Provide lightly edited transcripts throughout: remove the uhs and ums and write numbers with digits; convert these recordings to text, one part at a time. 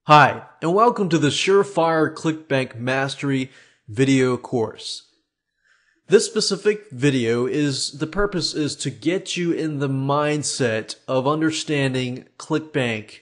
Hi, and welcome to the Surefire Clickbank Mastery video course. This specific video the purpose is to get you in the mindset of understanding Clickbank,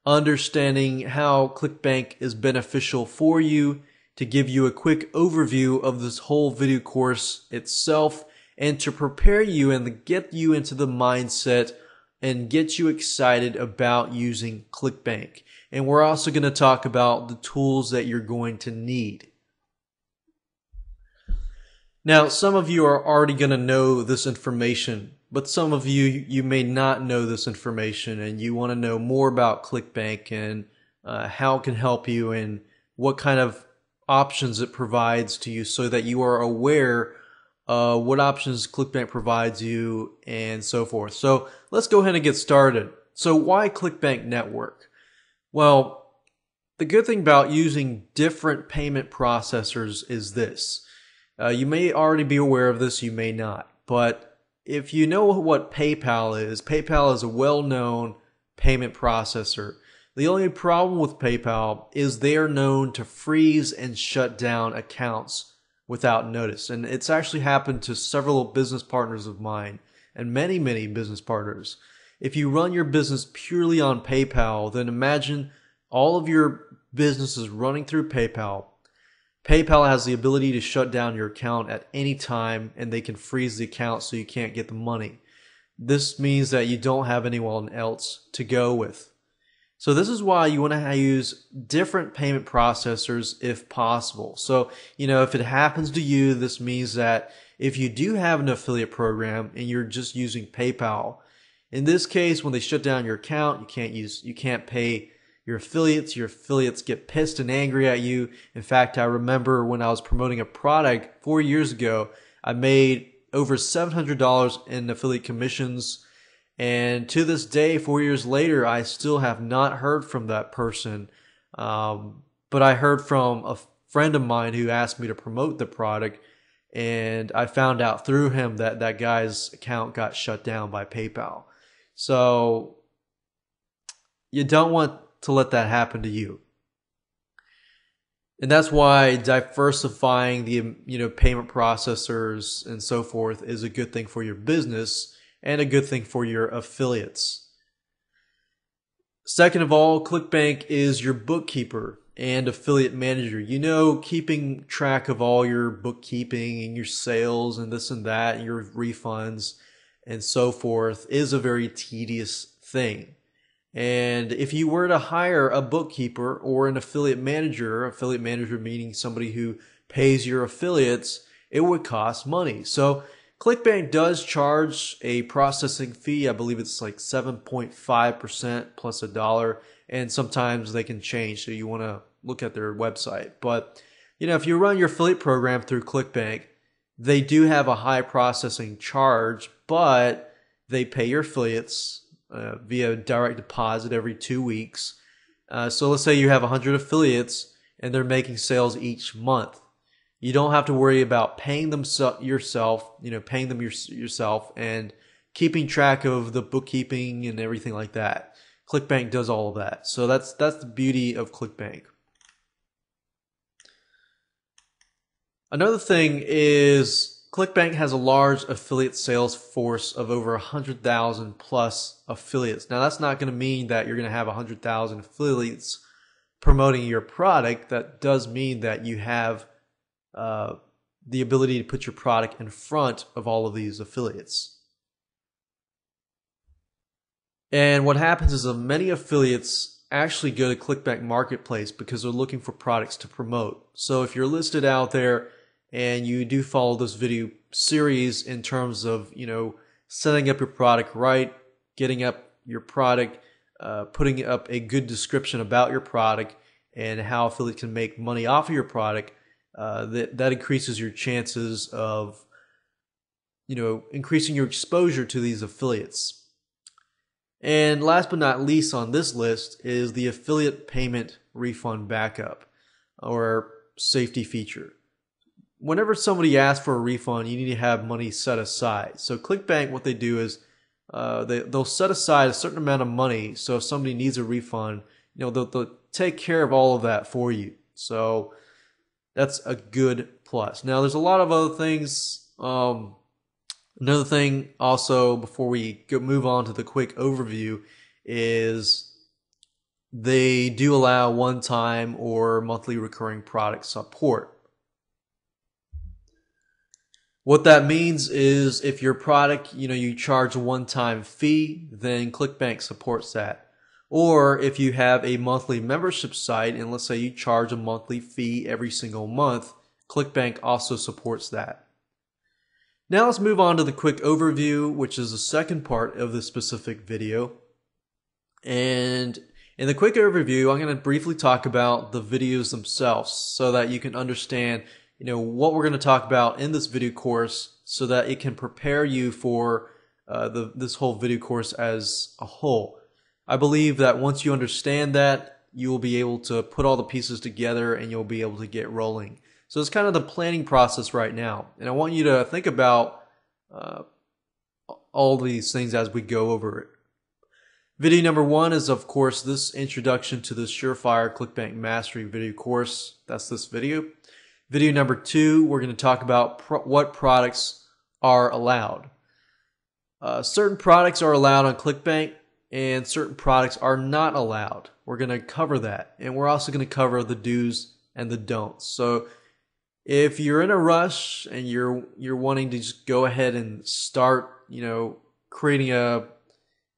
understanding how Clickbank is beneficial for you, to give you a quick overview of this whole video course itself, and to prepare you and get you into the mindset and get you excited about using Clickbank. And we're also going to talk about the tools that you're going to need. Now, some of you are already going to know this information, but some of you may not know this information, and you want to know more about Clickbank and how it can help you and what kind of options it provides to you, so that you are aware what options Clickbank provides you and so forth. So let's go ahead and get started. So why Clickbank Network? Well, the good thing about using different payment processors is this. You may already be aware of this, you may not. But if you know what PayPal is a well-known payment processor. The only problem with PayPal is they are known to freeze and shut down accounts without notice. And it's actually happened to several business partners of mine and many business partners. If you run your business purely on PayPal, then imagine all of your business is running through PayPal. PayPal has the ability to shut down your account at any time, and they can freeze the account so you can't get the money. This means that you don't have anyone else to go with. So this is why you want to use different payment processors if possible. So, if it happens to you, this means that if you do have an affiliate program and you're just using PayPal, in this case, when they shut down your account, you can't pay your affiliates. Your affiliates get pissed and angry at you. In fact, I remember when I was promoting a product 4 years ago, I made over $700 in affiliate commissions. And to this day, 4 years later, I still have not heard from that person. But I heard from a friend of mine who asked me to promote the product. And I found out through him that that guy's account got shut down by PayPal. So you don't want to let that happen to you. And that's why diversifying the payment processors and so forth is a good thing for your business and a good thing for your affiliates. Second of all, Clickbank is your bookkeeper and affiliate manager. Keeping track of all your bookkeeping and your sales and this and that and your refunds and so forth is a very tedious thing. And if you were to hire a bookkeeper or an affiliate manager meaning somebody who pays your affiliates, it would cost money. So Clickbank does charge a processing fee. I believe it's like 7.5% plus $1, and sometimes they can change, so you want to look at their website. But if you run your affiliate program through Clickbank, they do have a high processing charge, but they pay your affiliates via direct deposit every 2 weeks. So let's say you have 100 affiliates and they're making sales each month. You don't have to worry about paying them yourself and keeping track of the bookkeeping and everything like that. Clickbank does all of that. So that's the beauty of Clickbank. Another thing is Clickbank has a large affiliate sales force of over 100,000 plus affiliates. Now, that's not going to mean that you're going to have 100,000 affiliates promoting your product. That does mean that you have the ability to put your product in front of all of these affiliates. And what happens is that many affiliates actually go to Clickbank Marketplace because they're looking for products to promote. So if you're listed out there and you do follow this video series in terms of, setting up your product right, getting up your product, putting up a good description about your product and how affiliates can make money off of your product, that increases your chances of, increasing your exposure to these affiliates. And last but not least on this list is the affiliate payment refund backup or safety feature. Whenever somebody asks for a refund, you need to have money set aside. So Clickbank, what they do is they'll set aside a certain amount of money. So if somebody needs a refund, they'll take care of all of that for you. So that's a good plus. Now there's a lot of other things. Another thing also before we move on to the quick overview is they do allow one-time or monthly recurring product support. What that means is if your product, you charge a one-time fee, then Clickbank supports that. Or if you have a monthly membership site and let's say you charge a monthly fee every single month, Clickbank also supports that. Now let's move on to the quick overview, which is the second part of this specific video. And in the quick overview, I'm going to briefly talk about the videos themselves so that you can understand, what we're going to talk about in this video course so that it can prepare you for this whole video course as a whole. I believe that once you understand that, you will be able to put all the pieces together and you'll be able to get rolling. So it's kind of the planning process right now. And I want you to think about all these things as we go over it. Video number 1 is, of course, this introduction to the Surefire Clickbank Mastery video course. That's this video. Video number 2, we're going to talk about what products are allowed. Certain products are allowed on Clickbank and certain products are not allowed. We're going to cover that. And we're also going to cover the do's and the don'ts. So if you're in a rush and you're wanting to just go ahead and start, creating a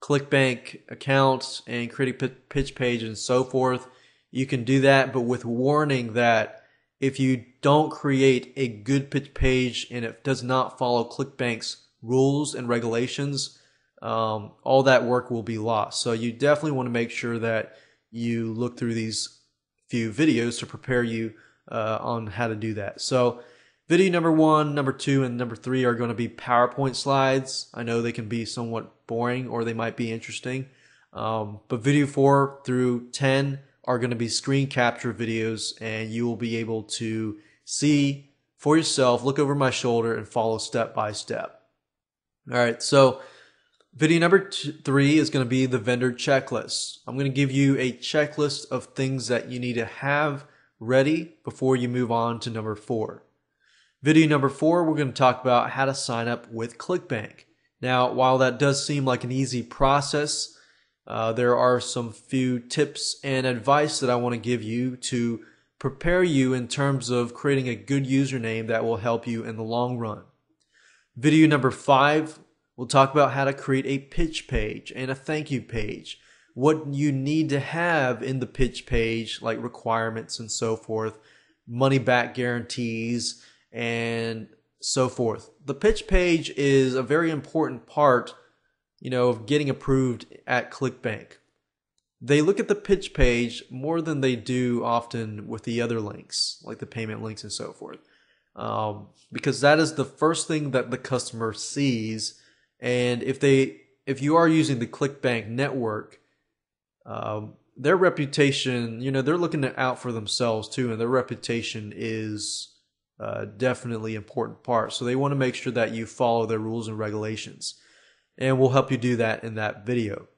Clickbank account and creating a pitch page and so forth, you can do that, but with warning that if you don't create a good pitch page and it does not follow Clickbank's rules and regulations, all that work will be lost. So you definitely want to make sure that you look through these few videos to prepare you on how to do that. So video number 1, number 2, and number 3 are going to be PowerPoint slides. I know they can be somewhat boring or they might be interesting. But video 4 through 10 are going to be screen capture videos and you will be able to see for yourself, look over my shoulder and follow step by step. All right, so video number 3 is going to be the vendor checklist. I'm going to give you a checklist of things that you need to have ready before you move on to number 4. Video number 4, we're going to talk about how to sign up with Clickbank. Now, while that does seem like an easy process, there are some few tips and advice that I want to give you to prepare you in terms of creating a good username that will help you in the long run. Video number 5, we'll talk about how to create a pitch page and a thank you page. What you need to have in the pitch page, like requirements and so forth, money back guarantees, and so forth. The pitch page is a very important part, of getting approved at Clickbank. They look at the pitch page more than they do often with the other links, like the payment links and so forth, because that is the first thing that the customer sees. And if you are using the Clickbank network, their reputation, they're looking out for themselves too, and their reputation is definitely an important part. So they want to make sure that you follow their rules and regulations. And we'll help you do that in that video.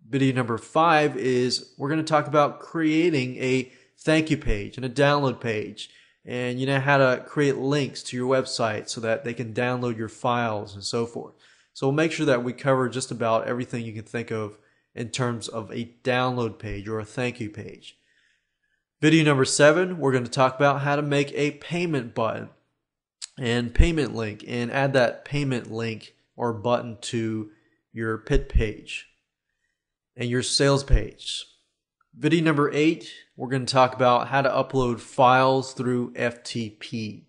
Video number 5 is we're going to talk about creating a thank you page and a download page. And how to create links to your website so that they can download your files and so forth. So we'll make sure that we cover just about everything you can think of in terms of a download page or a thank you page. Video number 7, we're going to talk about how to make a payment button and payment link and add that payment link or button to your pitch page and your sales page. Video number 8, we're going to talk about how to upload files through FTP.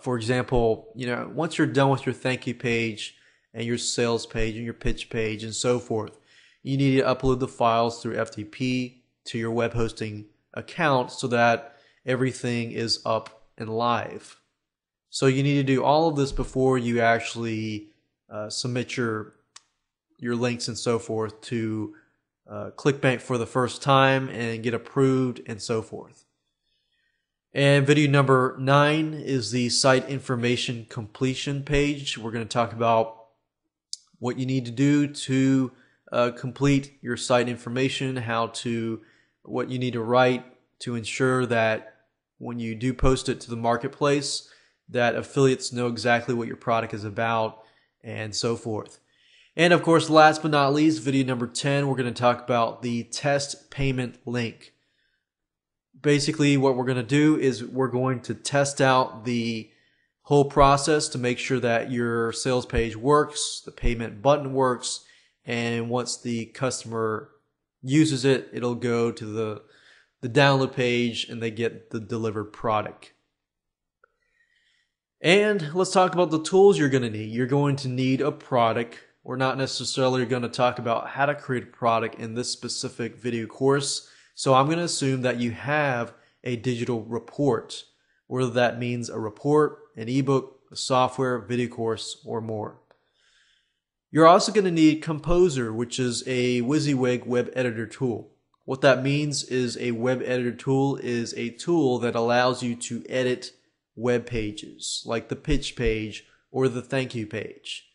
For example, once you're done with your thank you page and your sales page and your pitch page and so forth, you need to upload the files through FTP to your web hosting account so that everything is up and live. So you need to do all of this before you actually submit your links and so forth to Clickbank for the first time and get approved and so forth. And video number 9 is the site information completion page. We're going to talk about what you need to do to complete your site information, how to what you need to write to ensure that when you do post it to the marketplace, that affiliates know exactly what your product is about and so forth. And of course, last but not least, video number 10, we're going to talk about the test payment link. Basically, what we're going to do is we're going to test out the whole process to make sure that your sales page works, the payment button works, and once the customer uses it, it'll go to the download page and they get the delivered product. And let's talk about the tools you're going to need. You're going to need a product. We're not necessarily going to talk about how to create a product in this specific video course. So I'm going to assume that you have a digital report, whether that means a report, an ebook, a software, video course, or more. You're also going to need Composer, which is a WYSIWYG web editor tool. What that means is a web editor tool is a tool that allows you to edit web pages, like the pitch page or the thank you page.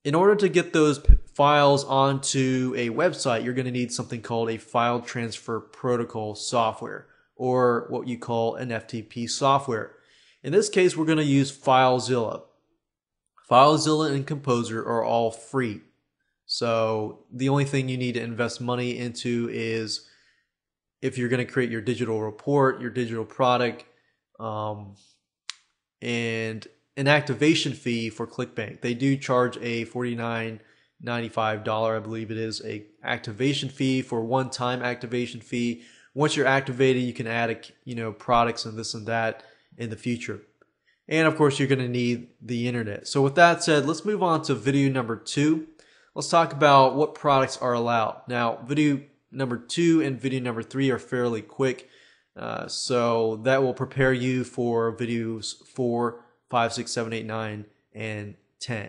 In order to get those files onto a website, you're going to need something called a file transfer protocol software, or what you call an FTP software. In this case, we're going to use FileZilla. FileZilla and Composer are all free. So the only thing you need to invest money into is if you're going to create your digital report, your digital product, and an activation fee for Clickbank. They do charge a $49.95, I believe it is, a activation fee for one-time activation fee. Once you're activated, you can add products and this and that in the future. And of course, you're going to need the internet. So with that said, let's move on to video number 2. Let's talk about what products are allowed. Now, video number 2 and video number 3 are fairly quick. So that will prepare you for videos 4, 5, 6, 7, 8, 9, and 10.